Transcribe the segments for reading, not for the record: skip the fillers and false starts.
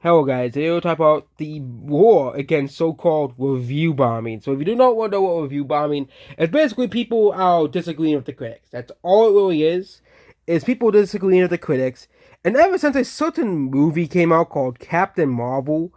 Hello guys, today we'll talk about the war against so-called review bombing. So if you do not want to know what review bombing, it's basically people are disagreeing with the critics. That's all it really is people disagreeing with the critics. And ever since a certain movie came out called Captain Marvel,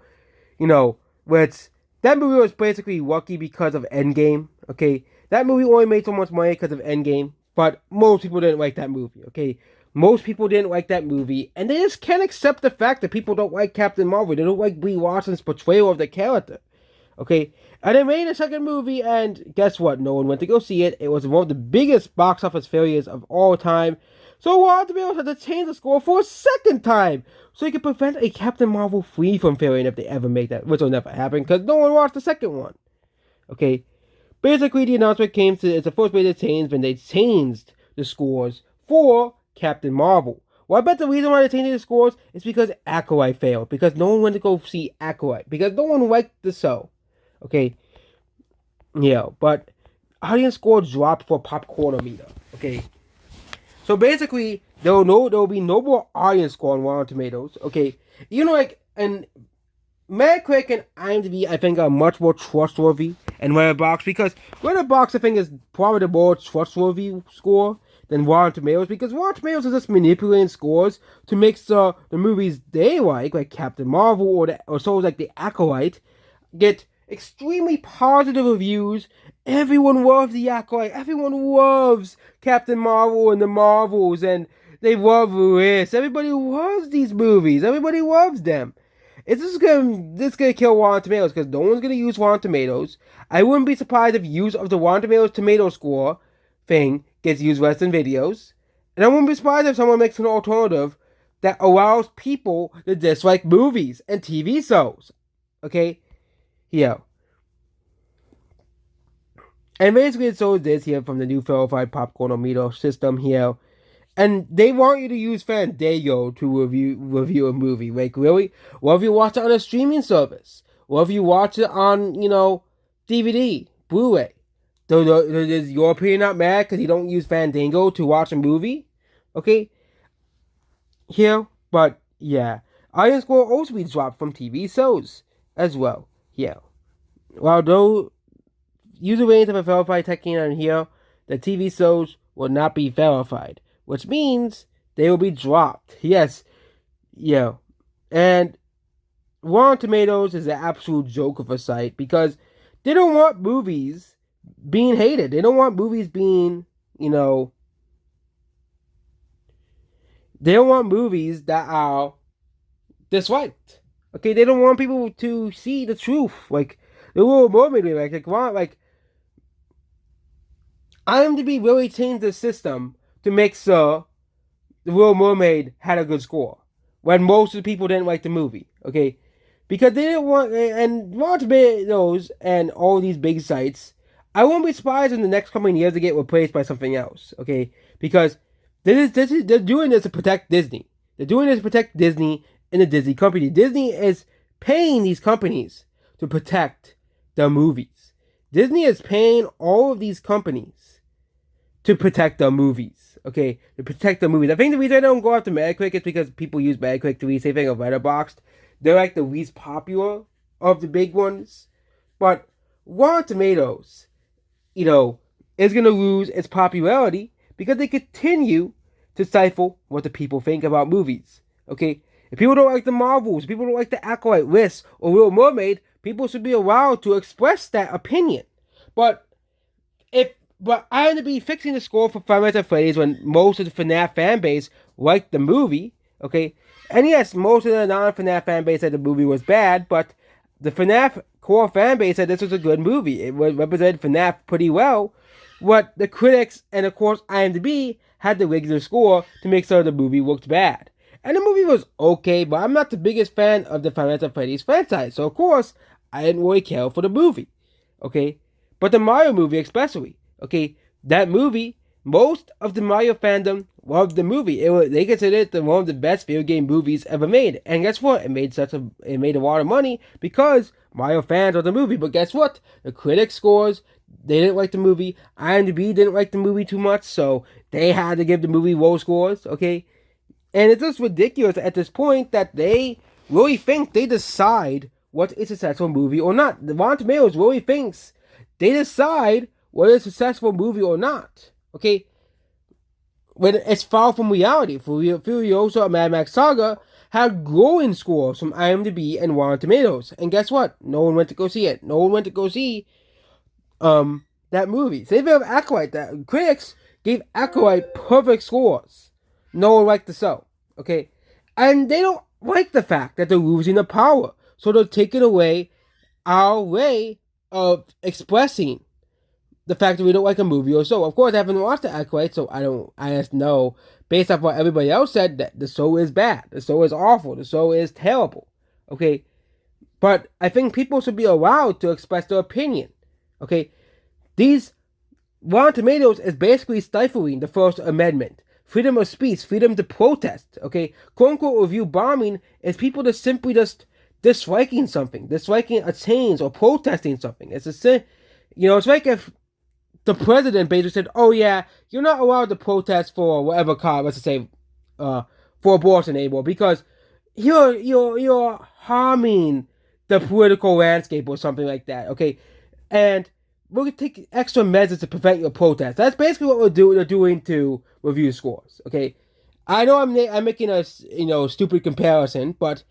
you know, that movie was basically lucky because of Endgame, okay? That movie only made so much money because of Endgame, but most people didn't like that movie, okay? Most people didn't like that movie, and they just can't accept the fact that people don't like Captain Marvel. They don't like Brie Larson's portrayal of the character, okay? And they made a second movie, and guess what? No one went to go see it. It was one of the biggest box office failures of all time. So Rottentomatoes had to change the score for a second time, so he could prevent a Captain Marvel 3 from failing if they ever make that, which will never happen, because no one watched the second one. Okay? Basically, the announcement came to, it's the first way they changed when they changed the scores for Captain Marvel. Well, I bet the reason why they changed the scores is because Acolyte failed, because no one went to go see Acolyte, because no one liked the show. Okay? Yeah, but audience score dropped for Popcornometer. Okay? So basically, there will be no more audience score on Rotten Tomatoes. Okay, and Metacritic and IMDb I think are much more trustworthy and Letterboxd, because Letterboxd I think is probably the more trustworthy score than Rotten Tomatoes, because Rotten Tomatoes is just manipulating scores to make the movies they like Captain Marvel or shows like The Acolyte, get extremely positive reviews. Everyone loves The Acolyte. Everyone loves Captain Marvel and the Marvels, and they love this. Everybody loves these movies. Everybody loves them. It's just gonna kill Rotten Tomatoes, because no one's gonna use Rotten Tomatoes. I wouldn't be surprised if use of the Rotten Tomatoes tomato score thing gets used less than videos. And I wouldn't be surprised if someone makes an alternative that allows people to dislike movies and TV shows. Okay? Yeah. And basically it's so this here from the new verified Popcornometer system here. And they want you to use Fandango to review a movie. Like, really? Well, if you watch it on a streaming service, or if you watch it on, DVD, Blu-ray, does your opinion not matter because you don't use Fandango to watch a movie? Okay? Here, but yeah. Audience score also be dropped from TV shows as well. Yeah. While though user ratings of a verified technique on here, the TV shows will not be verified, which means they will be dropped. Yes, yeah. And Rotten Tomatoes is an absolute joke of a site, because they don't want movies being hated. They don't want movies being, they don't want movies that are disliked. Okay, they don't want people to see the truth. Like, the Little Mermaid remake, IMDb really changed the system to make sure The Little Mermaid had a good score, when most of the people didn't like the movie, okay? Because they didn't want, and Rotten Tomatoes and all these big sites, I won't be surprised in the next coming years to get replaced by something else, okay? Because they're doing this to protect Disney. They're doing this to protect Disney and the Disney company. Disney is paying these companies to protect their movies. Disney is paying all of these companies to protect their movies. Okay, to protect the movies. I think the reason I don't go after Metacritic is because people use Metacritic to read same thing of Letterboxd. They're like the least popular of the big ones. But Rotten Tomatoes, is going to lose its popularity because they continue to stifle what the people think about movies. Okay, if people don't like the Marvels, people don't like the Acolyte list or Little Mermaid, people should be allowed to express that opinion. But I had to be fixing the score for Five Nights at Freddy's when most of the FNAF fan base liked the movie, okay? And yes, most of the non-FNAF fan base said the movie was bad, but the FNAF core fan base said this was a good movie. It represented FNAF pretty well. But the critics and, of course, IMDb had to rig their score to make sure the movie looked bad. And the movie was okay, but I'm not the biggest fan of the Five Nights at Freddy's franchise, so of course, I didn't really care for the movie, okay? But the Mario movie especially. Okay, that movie, most of the Mario fandom loved the movie. They considered it one of the best video game movies ever made. And guess what? It made a lot of money because Mario fans love the movie. But guess what? The critics scores, they didn't like the movie. IMDb didn't like the movie too much, so they had to give the movie low scores. Okay, and it's just ridiculous at this point that they really think they decide what is a successful movie or not. The Rotten Tomatoes really thinks they decide what is a successful movie or not. Okay, when it's far from reality. Furiosa and Mad Max Saga had glowing scores from IMDb and Rotten Tomatoes, and guess what? No one went to go see it. No one went to go see that movie. Same thing with Acolyte. That critics gave Acolyte perfect scores. No one liked the show. Okay, and they don't like the fact that they're losing the power, so they're taking away our way of expressing the fact that we don't like a movie or so. Of course, I haven't watched the Acolyte, so I don't. I just know based off what everybody else said that the show is bad. The show is awful. The show is terrible. Okay, but I think people should be allowed to express their opinion. Okay, these Rotten Tomatoes is basically stifling the First Amendment. Freedom of speech, freedom to protest, okay? Quote unquote review bombing is people just simply just disliking something, disliking a change or protesting something. It's it's like if the president basically said, oh yeah, you're not allowed to protest for whatever cause, let's say, for abortion anymore because you're harming the political landscape or something like that, okay? And we're gonna take extra measures to prevent your protest. That's basically what they're doing to review scores. Okay, I know I'm making a stupid comparison, but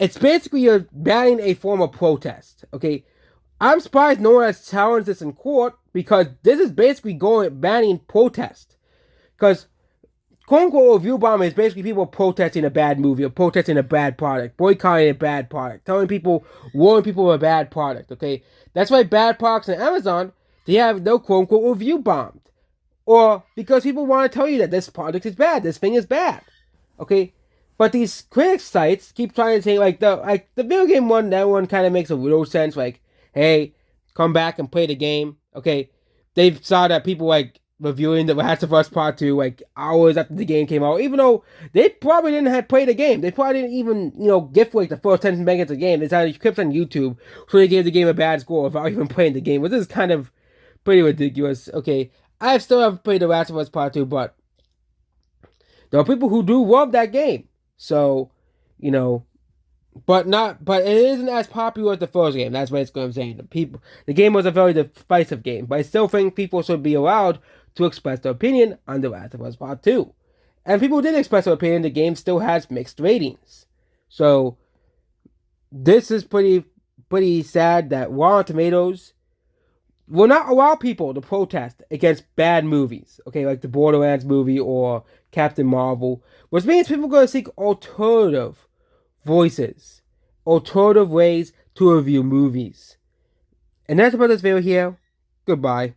it's basically you're banning a form of protest. Okay, I'm surprised no one has challenged this in court because this is basically banning protest. Because quote unquote review bombing is basically people protesting a bad movie or protesting a bad product, boycotting a bad product, warning people of a bad product, okay? That's why bad products on Amazon, they have no quote unquote review bombed. Or because people want to tell you that this product is bad, this thing is bad, okay? But these critic sites keep trying to say, the video game one, that one kind of makes a little sense, like, hey, come back and play the game, okay? They saw that people, reviewing The Last of Us Part 2 hours after the game came out, even though they probably didn't have played the game. They probably didn't even, gift the first 10 seconds of the game. They started clips on YouTube, so they gave the game a bad score without even playing the game, which is kind of pretty ridiculous. Okay, I still haven't played The Last of Us Part 2, but there are people who do love that game. So, but it isn't as popular as the first game. That's what I'm saying. The game was a very divisive game, but I still think people should be allowed to express their opinion on The Last of Us Part 2. And people did express their opinion. The game still has mixed ratings. So this is pretty sad that Rotten Tomatoes will not allow people to protest against bad movies. Okay, like the Borderlands movie or Captain Marvel, which means people are going to seek alternative voices, alternative ways to review movies. And that's about this video here. Goodbye.